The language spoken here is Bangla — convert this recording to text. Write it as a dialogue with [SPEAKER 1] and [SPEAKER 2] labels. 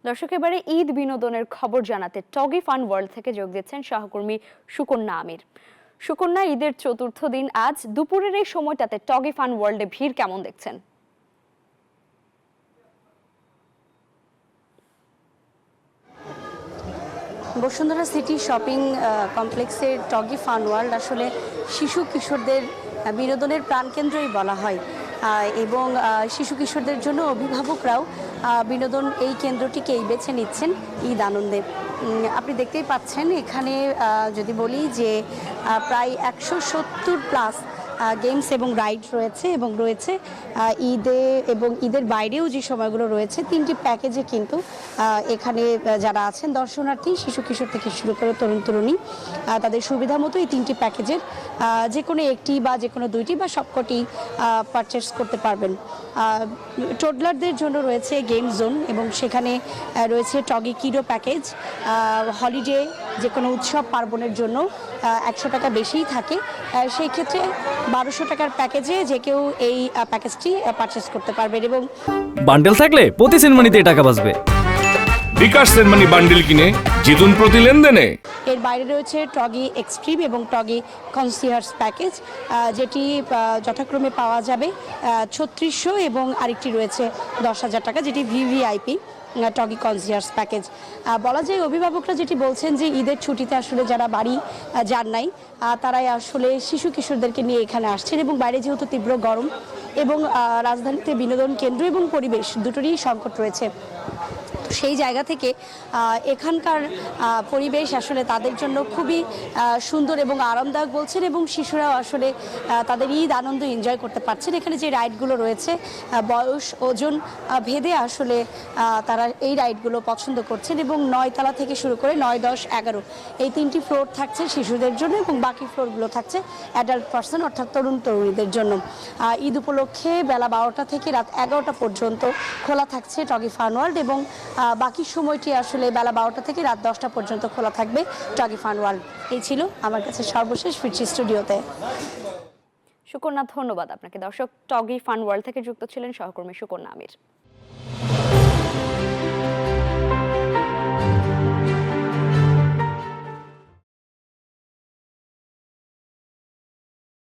[SPEAKER 1] দর্শক, এবারে ঈদ বিনোদনের খবর জানাতে টগি ফান ওয়ার্ল্ড থেকে যোগ দিচ্ছেন সহকর্মী সুকন্যা আমির। সুকন্যা, ঈদের চতুর্থ দিন আজ দুপুরের এই সময়টাতে টগি ফান ওয়ার্ল্ডে ভিড় কেমন দেখছেন?
[SPEAKER 2] বসুন্ধরা সিটি শপিং কমপ্লেক্সের টগি ফান ওয়ার্ল্ড আসলে শিশু কিশোরদের বিনোদনের প্রাণকেন্দ্রই বলা হয়, এবং শিশু কিশোরদের জন্য অভিভাবকরাও বিনোদন এই কেন্দ্রটিকেই বেছে নিচ্ছেন ঈদ আনন্দে। আপনি দেখতেই পাচ্ছেন এখানে যদি বলি যে প্রায় 170 প্লাস গেমস এবং রাইড রয়েছে, এবং রয়েছে ঈদে এবং ঈদের বাইরেও যে সময়গুলো রয়েছে 3টি প্যাকেজে কিন্তু এখানে যারা আছেন দর্শনার্থী, শিশু কিশোর থেকে শুরু করে তরুণ তরুণী, তাদের সুবিধা মতো এই 3টি প্যাকেজের যে কোনো একটি বা যে কোনো 2টি বা সবকটি পারচেস করতে পারবেন। টোডলারদের জন্য রয়েছে গেম জোন, এবং সেখানে রয়েছে টগি কিডো প্যাকেজ। হলিডে যে কোনো উৎসব পার্বণের জন্য 100 টাকা বেশিই থাকে, সেই ক্ষেত্রে 1200 টাকার প্যাকেজে যে কেউ এই প্যাকেজটি পারচেস করতে পারবেন। এবং
[SPEAKER 3] বান্ডেল থাকলে প্রতি সেনমানিতে টাকা বাঁচবে।
[SPEAKER 4] বিকাশ সেনমানি বান্ডেল কিনে জিতুন প্রতি লেনদেনে।
[SPEAKER 2] এর বাইরে রয়েছে টগি এক্সট্রিম এবং টগি কনসিয়ার্স প্যাকেজ, যেটি যথাক্রমে পাওয়া যাবে 3600 এবং আরেকটি রয়েছে 10,000 টাকা, যেটি ভিভিআইপি টগি কনসিয়ার্স প্যাকেজ। বলা যায় অভিভাবকরা যেটি বলছেন যে ঈদের ছুটিতে আসলে যারা বাড়ি যান নাই, তারাই আসলে শিশু কিশোরদেরকে নিয়ে এখানে আসছেন, এবং বাইরে যেহেতু তীব্র গরম এবং রাজধানীতে বিনোদন কেন্দ্র এবং পরিবেশ দুটোরই সংকট রয়েছে, সেই জায়গা থেকে এখানকার পরিবেশ আসলে তাদের জন্য খুবই সুন্দর এবং আরামদায়ক বলছেন, এবং শিশুরাও আসলে তাদের ঈদ আনন্দ এনজয় করতে পারছেন। এখানে যে রাইডগুলো রয়েছে বয়স ওজন ভেদে আসলে তারা এই রাইডগুলো পছন্দ করছেন, এবং 9 তলা থেকে শুরু করে 9, 10, 11 এই 3টি ফ্লোর থাকছে শিশুদের জন্য, এবং বাকি ফ্লোরগুলো থাকছে অ্যাডাল্ট পার্সন অর্থাৎ তরুণ তরুণীদের জন্য। ঈদ উপলক্ষে বেলা 12টা থেকে রাত 11টা পর্যন্ত খোলা থাকছে টগি ফান ওয়ার্ল্ড, এবং বাকি সময়টি আসলে বেলা 12টা থেকে রাত 10টা পর্যন্ত খোলা থাকবে টগি ফান ওয়ার্ল্ড। এই ছিল আমার কাছে সর্বশেষ। ফিরছি স্টুডিওতে।
[SPEAKER 1] সুকন্যা, ধন্যবাদ আপনাকে। দর্শক, টগি ফান ওয়ার্ল্ড থেকে যুক্ত ছিলেন সহকর্মী সুকন্যা আমির।